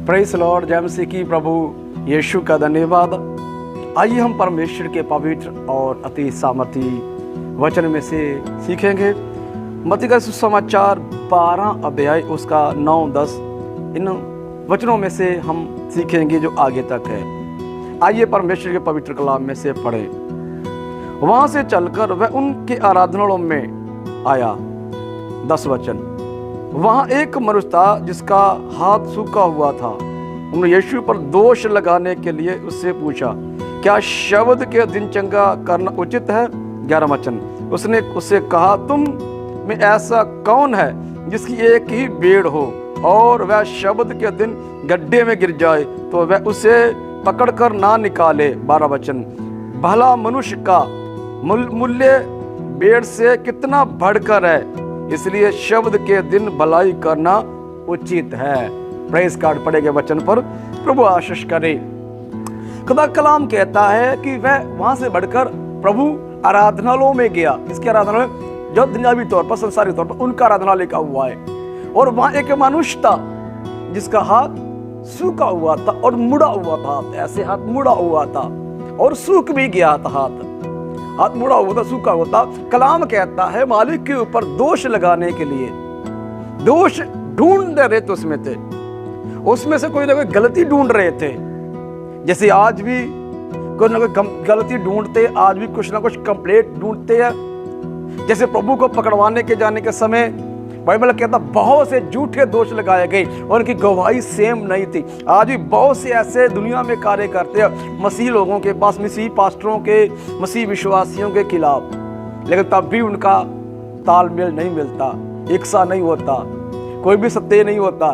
Praise Lord. जय मसीह की। प्रभु यीशु का धन्यवाद। आइए हम परमेश्वर के पवित्र और अति सामर्थी वचन में से सीखेंगे। मत्ती का सुसमाचार 12 अध्याय उसका 9-10 इन वचनों में से हम सीखेंगे जो आगे तक है। आइए परमेश्वर के पवित्र कलाम में से पढ़ें। वहां से चलकर वह उनके आराधनालयों में आया। 10 वचन। वहां एक मनुष्य था जिसका हाथ सूखा हुआ था। उन्होंने यीशु पर दोष लगाने के लिए उससे पूछा, क्या शब्द के दिन चंगा करना उचित है? 11 वचन। उसने उससे कहा, तुम में ऐसा कौन है जिसकी एक ही भेड़ हो और वह शब्द के दिन गड्ढे में गिर जाए तो वह उसे पकड़कर ना निकाले? 12 वचन। भला मनुष्य का मूल्य भेड़ से कितना बढ़कर है, इसलिए शब्द के दिन भलाई करना उचित है। प्रेज़ कार्ड पढ़ेंगे वचन पर। प्रभु आशीष करे। खुदा कलाम कहता है कि वह वहां से बढ़कर प्रभु आराधनालयों में गया। इसके आराधनालय जो दुनियावी तौर पर, संसारी तौर पर उनका आराधनालय का हुआ है। और वहां एक मनुष्य था जिसका हाथ सूखा हुआ था और मुड़ा हुआ था। ऐसे हाथ मुड़ा हुआ था और सूख भी गया था। हाथ मुड़ा हुआ था, सूखा हुआ था। कलाम कहता है मालिक के ऊपर दोष लगाने के लिए दोष ढूंढ रहे थे। उसमें से कोई ना कोई गलती ढूंढ रहे थे। जैसे आज भी कोई ना कोई गलती ढूंढते, आज भी कुछ ना कुछ कंप्लेंट ढूंढते हैं। जैसे प्रभु को पकड़वाने के जाने के समय बाइबल कहता बहुत से झूठे दोष लगाए गए और उनकी गवाही सेम नहीं थी। आज भी बहुत से ऐसे दुनिया में कार्य करते हैं मसीह लोगों के पास, मसीह पास्टरों के, मसीह विश्वासियों के खिलाफ, लेकिन तब भी उनका तालमेल नहीं मिलता, एक सा नहीं होता, कोई भी सत्य नहीं होता।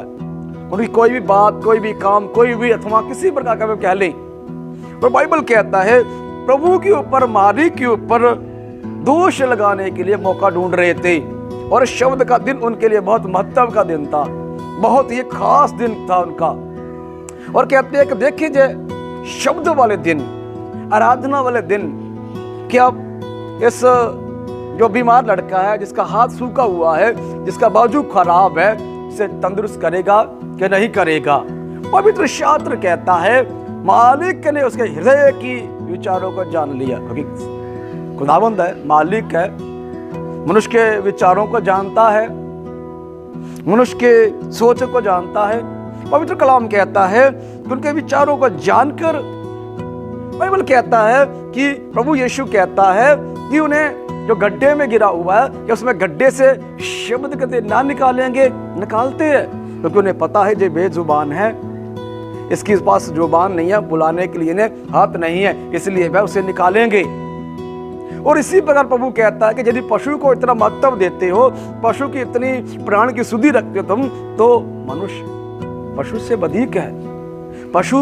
उनकी कोई भी बात, कोई भी काम, कोई भी अथवा किसी प्रकार का कह ले। और बाइबल कहता है प्रभु के ऊपर, मालिक के ऊपर दोष लगाने के लिए मौका ढूंढ रहे थे। और शब्द का दिन उनके लिए बहुत महत्व का दिन था, बहुत ही खास दिन था उनका। और कहते हैं कि देखिए शब्द वाले दिन, आराधना वाले दिन, क्या इस जो बीमार लड़का है जिसका हाथ सूखा हुआ है, जिसका बाजू खराब है, उसे तंदुरुस्त करेगा कि नहीं करेगा? पवित्र शास्त्र कहता है मालिक ने उसके हृदय की विचारों को जान लिया। क्योंकि खुदावंद है, मालिक है, मनुष्य के विचारों को जानता है, मनुष्य के सोच को जानता है। पवित्र कलाम कहता है कि उनके विचारों को जानकर, बाइबल कहता है कि प्रभु यीशु कहता है कि उन्हें जो गड्ढे में गिरा हुआ है कि उसमें गड्ढे से शब्द कहते ना निकालेंगे, निकालते हैं, क्योंकि उन्हें पता है जो बेजुबान है, इसके पास जुबान नहीं है, बुलाने के लिए हाथ नहीं है, इसलिए वह उसे निकालेंगे। और इसी प्रकार प्रभु कहता है कि यदि पशु को इतना महत्व देते हो, पशु की इतनी प्राण की सुधि रखते हो तुम, तो मनुष्य पशु से अधिक है, पशु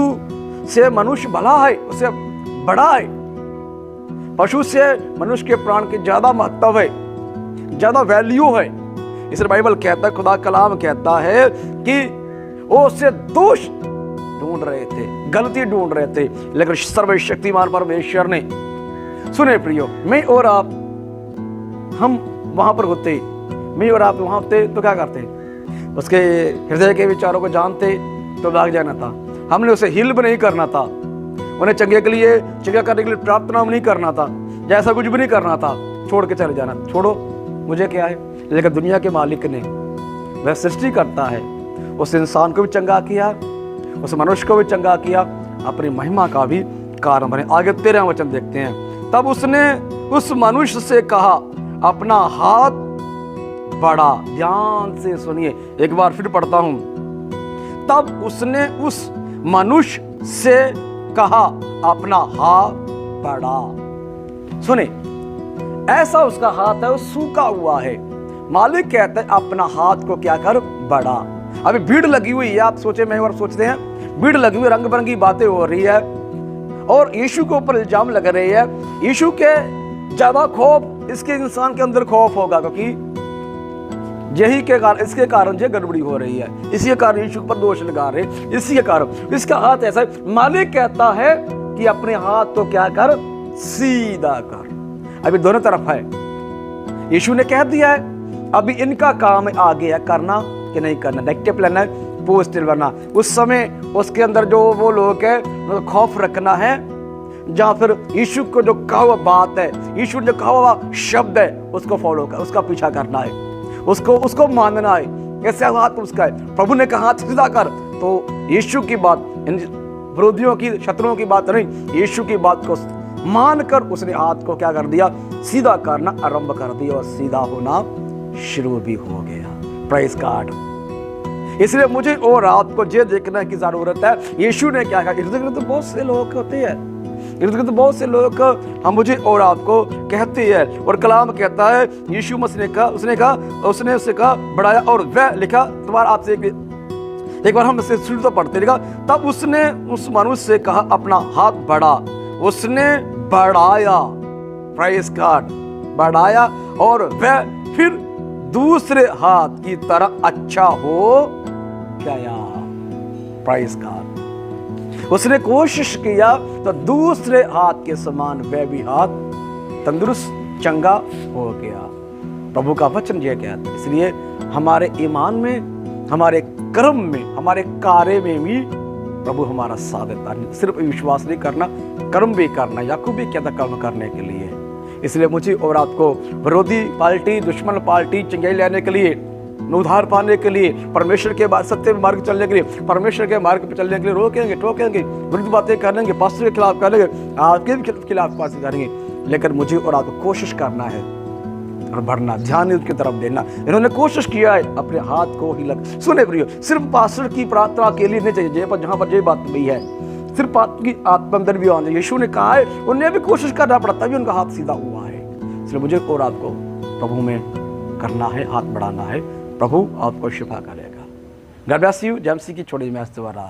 से मनुष्य भला है, उससे बड़ा है। पशु से मनुष्य के प्राण की ज्यादा महत्व है, ज्यादा वैल्यू है। इसलिए बाइबल कहता है, खुदा कलाम कहता है कि वो उससे दोष ढूंढ रहे थे, गलती ढूंढ रहे थे, लेकिन सर्वशक्तिमान परमेश्वर ने, सुने प्रियो, मैं और आप, हम वहां पर होते, मैं और आप वहां होते तो क्या करते? उसके हृदय के विचारों को जानते तो भाग जाना था। हमने उसे हिल भी नहीं करना था, उन्हें चंगे के लिए, चंगा करने के लिए प्रार्थना नहीं करना था, जैसा कुछ भी नहीं करना था, छोड़ के चले जाना। छोड़ो, मुझे क्या है। लेकिन दुनिया के मालिक ने, वह सृष्टि करता है, उस इंसान को भी चंगा किया, उस मनुष्य को भी चंगा किया, अपनी महिमा का भी कारण बने। आगे 13वां वचन देखते हैं। तब उसने उस मनुष्य से कहा, अपना हाथ बढ़ा। ध्यान से सुनिए, एक बार फिर पढ़ता हूं। तब उसने उस मनुष्य से कहा, अपना हाथ बढ़ा। सुने, ऐसा उसका हाथ है, वो सूखा हुआ है। मालिक कहता है अपना हाथ को क्या कर, बढ़ा। अभी भीड़ लगी हुई है, आप सोचे, मैं और सोचते हैं, भीड़ लगी हुई, रंग बिरंगी बातें हो रही है और यीशु के ऊपर इल्जाम लग रहे हैं। यीशु के ज्यादा खौफ इसके इंसान के अंदर खौफ होगा, क्योंकि यही के कारण, इसके कारण जो गड़बड़ी हो रही है, इसी के कारण यीशु पर दोष लगा रहे, इसी के कारण इसका हाथ ऐसा है। मालिक कहता है कि अपने हाथ को क्या कर, सीधा कर। अभी दोनों तरफ है, यीशु ने कह दिया है, अभी इनका काम आगे है करना कि नहीं करना। नेगेटिव प्लान है, वो स्थिर बनना। उस समय उसके अंदर जो वो लोग है मतलब खौफ रखना है, जहाँ फिर यीशु को जो कहा हुआ बात है, यीशु ने जो कहा हुआ शब्द है, उसको फॉलो कर, उसका पीछा करना है, उसको मानना है। कैसे हाथ उसका है, प्रभु ने कहा हाथ सीधा कर, तो यीशु की बात, विरोधियों की, शत्रुओं की बात नहीं, यीशु की बात को मानकर उसने हाथ को क्या कर दिया, सीधा करना आरंभ कर दिया और सीधा होना शुरू भी हो गया। Praise God. इसलिए मुझे और आपको ये देखने की जरूरत है, यीशु ने क्या कहा। इर्द गिर्द बहुत से लोग होते हैं, इर्द गिर्द बहुत से लोग हम मुझे और आपको कहते हैं, और कलाम कहता है यीशु मसीह ने कहा, उसने उससे कहा बढ़ाया, और वह लिखा तुम्हारा आपसे एक बार हम शुरू तो पढ़ते, लिखा तब उसने उस मनुष्य से कहा अपना हाथ बढ़ा, उसने बढ़ाया, प्रेज़ गॉड, बढ़ाया, और वह फिर दूसरे हाथ की तरह अच्छा हो गया। Praise God. उसने कोशिश किया तो दूसरे हाथ के समान वह भी हाथ तंदुरुस्त चंगा हो गया। प्रभु का वचन यह कहता है। इसलिए हमारे ईमान में, हमारे कर्म में, हमारे कार्य में भी प्रभु हमारा साथ देता है। सिर्फ विश्वास नहीं करना, कर्म भी करना। याकूब भी कहता कर्म करने के लिए। इसलिए मुझे और आपको विरोधी पार्टी, दुश्मन पार्टी चंगाई लेने के लिए, उद्धार पाने के लिए, परमेश्वर के बाद सत्य मार्ग चलने के लिए, परमेश्वर के मार्ग पर चलने के लिए रोकेंगे, टोकेंगे, विरुद्ध बातें करेंगे, पास्टर के खिलाफ करेंगे, आपके भी खिलाफ बातें करेंगे, लेकिन मुझे और आपको कोशिश करना है और बढ़ना, ध्यान उनकी तरफ देना। इन्होंने कोशिश किया है अपने हाथ को ही लग। सुने प्रियो, सिर्फ पास्टर की प्रार्थना के लिए नहीं चाहिए, जहाँ पर ये बात नहीं है, सिर्फ आपकी आत्मा अंदर भी आना। यीशु ने कहा है उन्हें भी कोशिश करना पड़ा, तभी उनका हाथ सीधा हुआ है। इसलिए मुझे और आपको प्रभु में करना है, हाथ बढ़ाना है, प्रभु आपको शिफा करेगा। God bless you. जेएमसी की छोटी मैच द्वारा